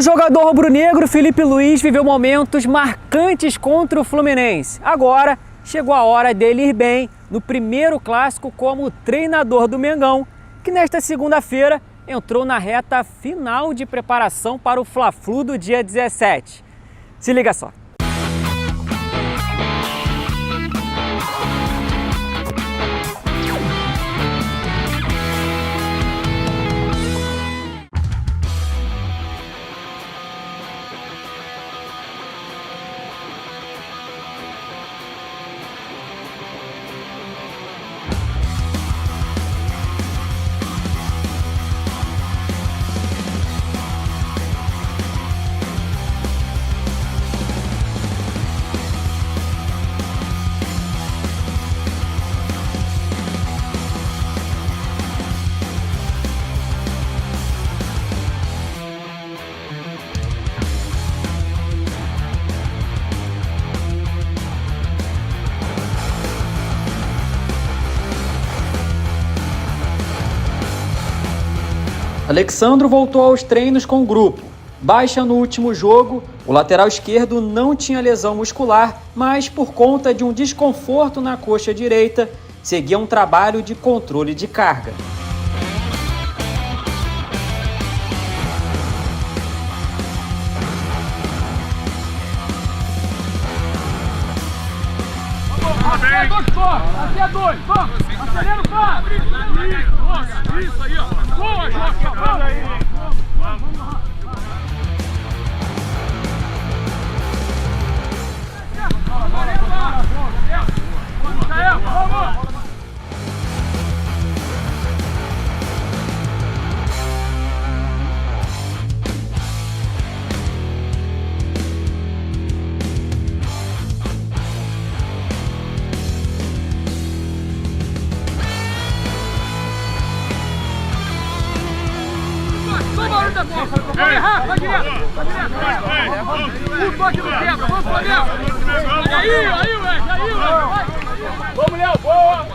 O jogador rubro-negro Filipe Luís viveu momentos marcantes contra o Fluminense. Agora chegou a hora dele ir bem no primeiro clássico como treinador do Mengão, que nesta segunda-feira entrou na reta final de preparação para o Fla-Flu do dia 17. Se liga só. Alexandro voltou aos treinos com o grupo. Baixa no último jogo, o lateral esquerdo não tinha lesão muscular, mas por conta de um desconforto na coxa direita, seguia um trabalho de controle de carga. Aqui é dois, vamos! Acelera o carro! Isso aí, ó! Boa, Joca! Vamos aí! Vamos! Vamos! Vai errar, vai direto! O toque do quebra, vamos, Flamengo! Aí, ué! Vamos, Léo, boa!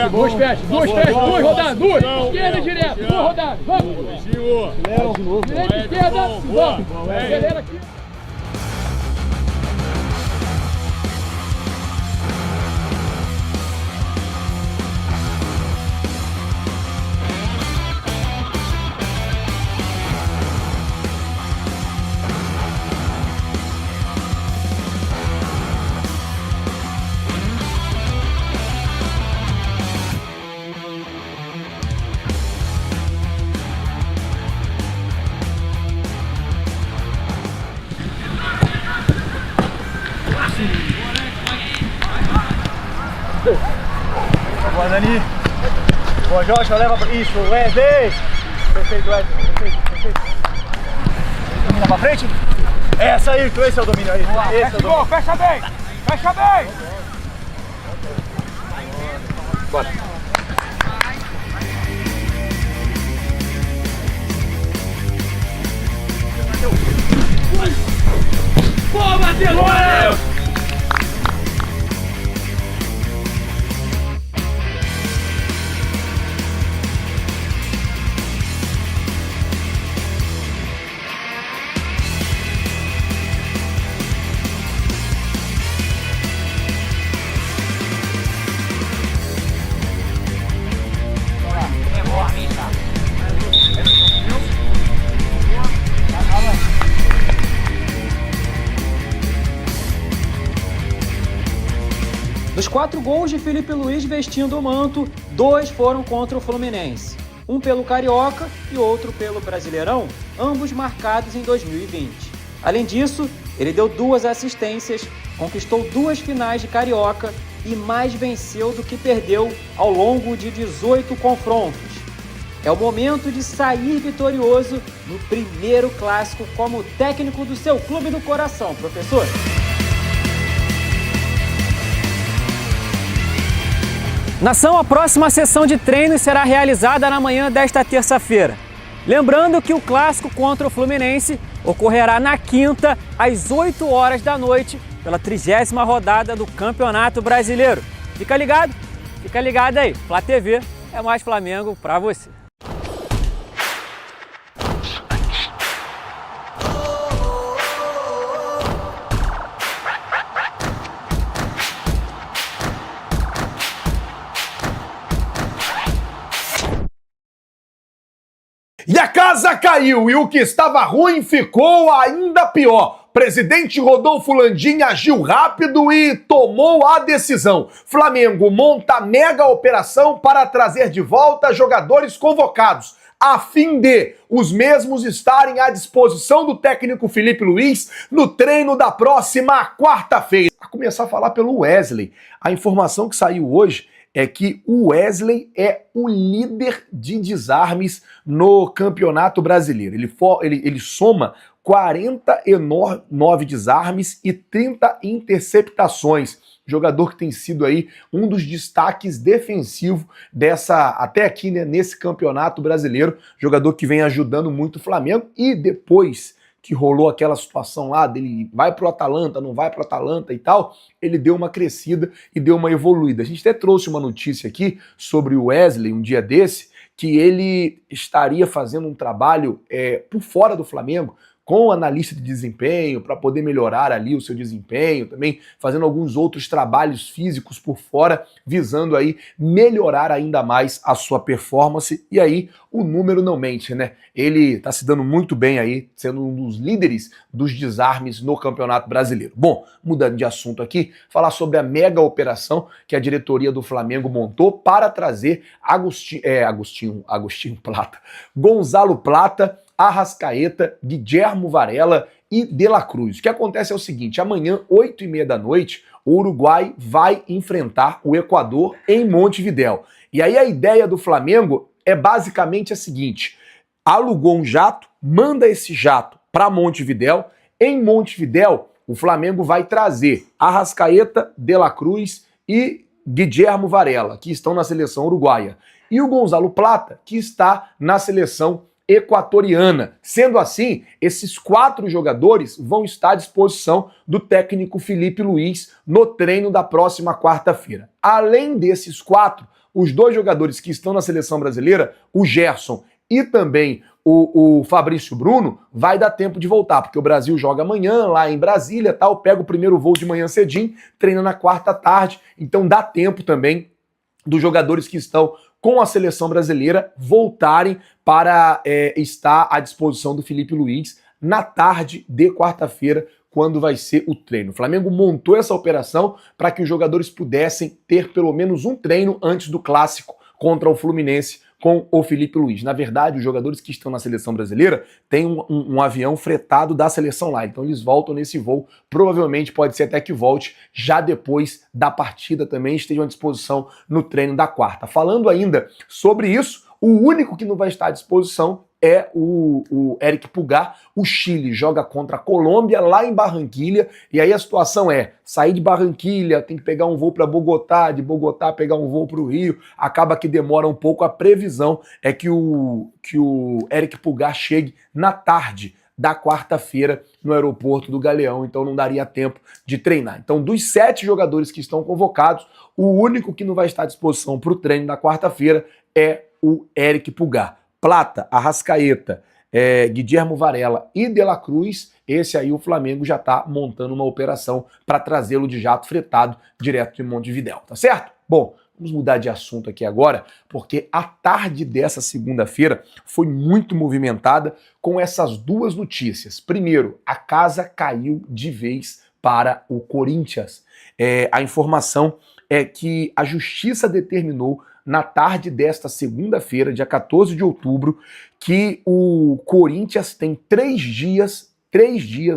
Duas festas, duas rodadas, duas! Esquerda e direto, duas rodadas, vamos! Direita e esquerda, vamos! Acelera aqui! Boa, Dani. Boa, Joshua, leva pra isso, Wesley. Perfeito, Wesley, perfeito. Domina pra frente. Essa aí, esse é o domínio aí. Boa, esse é o domínio. Fecha bem, fecha bem. Bora. Boa, Matheus! Dos 4 gols de Filipe Luís vestindo o manto, 2 foram contra o Fluminense. Um pelo Carioca e outro pelo Brasileirão, ambos marcados em 2020. Além disso, ele deu 2 assistências, conquistou 2 finais de Carioca e mais venceu do que perdeu ao longo de 18 confrontos. É o momento de sair vitorioso no primeiro clássico como técnico do seu clube do coração, professor. Nação, a próxima sessão de treinos será realizada na manhã desta terça-feira. Lembrando que o clássico contra o Fluminense ocorrerá na quinta, às 8 horas da noite, pela 30ª rodada do Campeonato Brasileiro. Fica ligado aí. Flá TV é mais Flamengo pra você. E a casa caiu e o que estava ruim ficou ainda pior. Presidente Rodolfo Landim agiu rápido e tomou a decisão. Flamengo monta mega operação para trazer de volta jogadores convocados, a fim de os mesmos estarem à disposição do técnico Felipe Luiz no treino da próxima quarta-feira. A começar a falar pelo Wesley. A informação que saiu hoje é que o Wesley é o líder de desarmes no Campeonato Brasileiro. Ele soma 49 desarmes e 30 interceptações. Jogador que tem sido aí um dos destaques defensivos até aqui, né, nesse Campeonato Brasileiro. Jogador que vem ajudando muito o Flamengo e depois que rolou aquela situação lá dele vai pro Atalanta, não vai pro Atalanta e tal, ele deu uma crescida e deu uma evoluída. A gente até trouxe uma notícia aqui sobre o Wesley um dia desse, que ele estaria fazendo um trabalho por fora do Flamengo, com analista de desempenho, para poder melhorar ali o seu desempenho, também fazendo alguns outros trabalhos físicos por fora, visando aí melhorar ainda mais a sua performance, e aí o número não mente, né? Ele tá se dando muito bem aí, sendo um dos líderes dos desarmes no Campeonato Brasileiro. Bom, mudando de assunto aqui, falar sobre a mega operação que a diretoria do Flamengo montou para trazer Gonzalo Plata, Arrascaeta, Guilhermo Varela e De La Cruz. O que acontece é o seguinte: amanhã, 8h30 da noite, o Uruguai vai enfrentar o Equador em Montevidéu. E aí a ideia do Flamengo é basicamente a seguinte: alugou um jato, manda esse jato para Montevidéu. Em Montevidéu, o Flamengo vai trazer Arrascaeta, De La Cruz e Guilhermo Varela, que estão na seleção uruguaia, e o Gonzalo Plata, que está na seleção equatoriana. Sendo assim, esses 4 jogadores vão estar à disposição do técnico Felipe Luiz no treino da próxima quarta-feira. Além desses 4, os 2 jogadores que estão na seleção brasileira, o Gerson e também o Fabrício Bruno, vai dar tempo de voltar, porque o Brasil joga amanhã lá em Brasília, tal, pega o primeiro voo de manhã cedinho, treina na quarta tarde, então dá tempo também dos jogadores que estão com a seleção brasileira voltarem para estar à disposição do Felipe Luiz na tarde de quarta-feira, quando vai ser o treino. O Flamengo montou essa operação para que os jogadores pudessem ter pelo menos um treino antes do clássico contra o Fluminense com o Felipe Luiz. Na verdade, os jogadores que estão na seleção brasileira têm um avião fretado da seleção lá, então eles voltam nesse voo, provavelmente pode ser até que volte já depois da partida também, estejam à disposição no treino da quarta. Falando ainda sobre isso, o único que não vai estar à disposição é o Eric Pulgar. O Chile joga contra a Colômbia lá em Barranquilha, e aí a situação é sair de Barranquilha, tem que pegar um voo para Bogotá, de Bogotá pegar um voo para o Rio, acaba que demora um pouco. A previsão é que o Eric Pulgar chegue na tarde da quarta-feira no aeroporto do Galeão, então não daria tempo de treinar. Então, dos 7 jogadores que estão convocados, o único que não vai estar à disposição para o treino da quarta-feira é o Eric Pulgar. Plata, Arrascaeta, Guilhermo Varela e De La Cruz, esse aí o Flamengo já está montando uma operação para trazê-lo de jato fretado direto de Montevidéu, tá certo? Bom, vamos mudar de assunto aqui agora, porque a tarde dessa segunda-feira foi muito movimentada com essas 2 notícias. Primeiro, a casa caiu de vez para o Corinthians. A informação é que a Justiça determinou na tarde desta segunda-feira, dia 14 de outubro, que o Corinthians tem 3 dias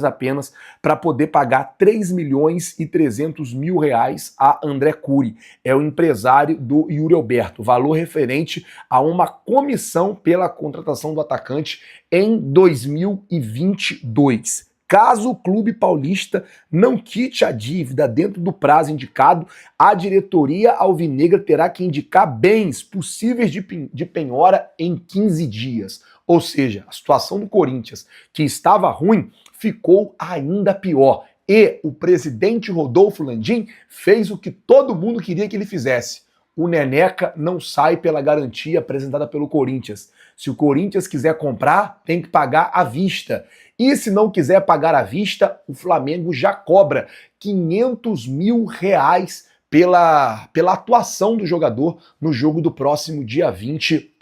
apenas para poder pagar 3.300.000 reais a André Curi. É o empresário do Yuri Alberto, valor referente a uma comissão pela contratação do atacante em 2022. Caso o Clube Paulista não quite a dívida dentro do prazo indicado, a diretoria alvinegra terá que indicar bens possíveis de penhora em 15 dias. Ou seja, a situação do Corinthians, que estava ruim, ficou ainda pior. E o presidente Rodolfo Landim fez o que todo mundo queria que ele fizesse. O Neneca não sai pela garantia apresentada pelo Corinthians. Se o Corinthians quiser comprar, tem que pagar à vista. E se não quiser pagar à vista, o Flamengo já cobra 500 mil reais pela atuação do jogador no jogo do próximo dia 20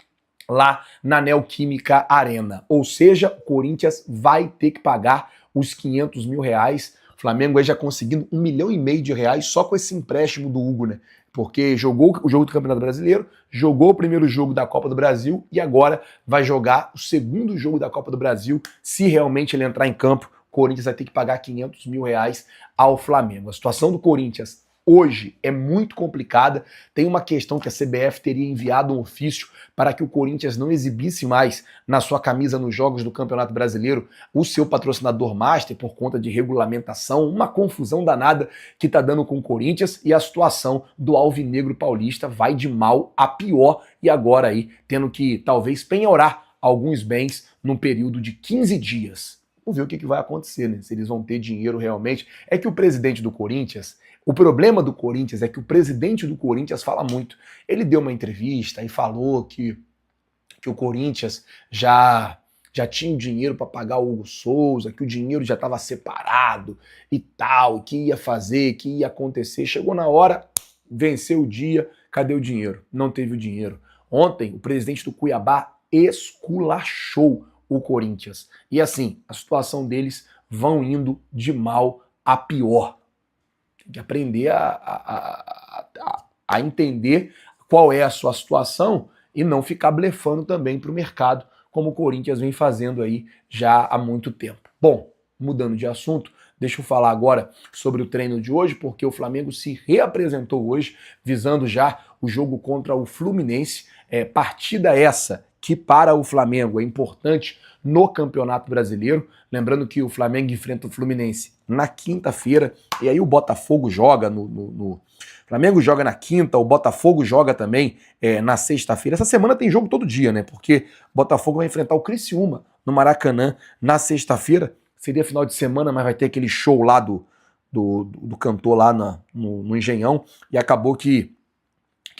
lá na Neoquímica Arena. Ou seja, o Corinthians vai ter que pagar os 500 mil reais. O Flamengo aí já conseguindo R$1,5 milhão só com esse empréstimo do Hugo, né? Porque jogou o jogo do Campeonato Brasileiro, jogou o primeiro jogo da Copa do Brasil e agora vai jogar o segundo jogo da Copa do Brasil. Se realmente ele entrar em campo, o Corinthians vai ter que pagar 500 mil reais ao Flamengo. A situação do Corinthians hoje é muito complicada. Tem uma questão que a CBF teria enviado um ofício para que o Corinthians não exibisse mais na sua camisa nos jogos do Campeonato Brasileiro o seu patrocinador master por conta de regulamentação, uma confusão danada que tá dando com o Corinthians, e a situação do Alvinegro Paulista vai de mal a pior e agora aí tendo que talvez penhorar alguns bens num período de 15 dias. Vamos ver o que vai acontecer, né? Se eles vão ter dinheiro realmente. É que o presidente do Corinthians, o problema do Corinthians é que o presidente do Corinthians fala muito. Ele deu uma entrevista e falou que o Corinthians já tinha o dinheiro para pagar o Hugo Souza, que o dinheiro já estava separado e tal, que ia fazer, que ia acontecer. Chegou na hora, venceu o dia, cadê o dinheiro? Não teve o dinheiro. Ontem, o presidente do Cuiabá esculachou o Corinthians. E assim, a situação deles vão indo de mal a pior. Tem que aprender a entender qual é a sua situação e não ficar blefando também para o mercado, como o Corinthians vem fazendo aí já há muito tempo. Bom, mudando de assunto, deixa eu falar agora sobre o treino de hoje, porque o Flamengo se reapresentou hoje, visando já o jogo contra o Fluminense. Partida essa que para o Flamengo é importante no Campeonato Brasileiro. Lembrando que o Flamengo enfrenta o Fluminense na quinta-feira, e aí o Botafogo joga no Flamengo joga na quinta, o Botafogo joga também na sexta-feira. Essa semana tem jogo todo dia, né? Porque o Botafogo vai enfrentar o Criciúma no Maracanã na sexta-feira. Seria final de semana, mas vai ter aquele show lá do cantor lá no Engenhão, e acabou que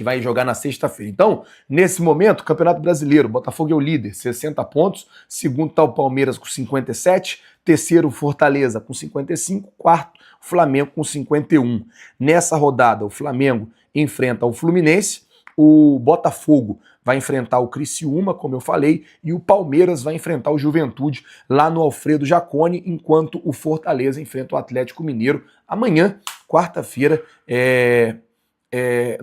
vai jogar na sexta-feira. Então, nesse momento, Campeonato Brasileiro, Botafogo é o líder, 60 pontos, segundo está o Palmeiras com 57, terceiro Fortaleza com 55, quarto Flamengo com 51. Nessa rodada, o Flamengo enfrenta o Fluminense, o Botafogo vai enfrentar o Criciúma, como eu falei, e o Palmeiras vai enfrentar o Juventude lá no Alfredo Jaconi, enquanto o Fortaleza enfrenta o Atlético Mineiro amanhã, quarta-feira,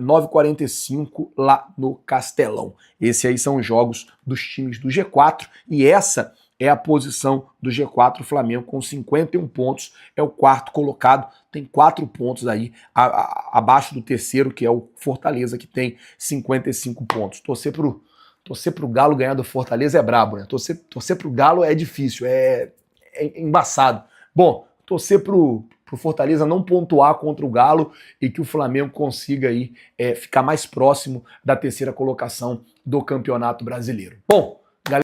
9h45 lá no Castelão. Esses aí são os jogos dos times do G4 e essa é a posição do G4. O Flamengo com 51 pontos é o quarto colocado, tem 4 pontos aí abaixo do terceiro, que é o Fortaleza, que tem 55 pontos. Torcer pro Galo ganhar do Fortaleza é brabo, né? Torcer pro Galo é difícil, é embaçado. Bom, torcer pro Fortaleza não pontuar contra o Galo e que o Flamengo consiga aí ficar mais próximo da terceira colocação do Campeonato Brasileiro. Bom,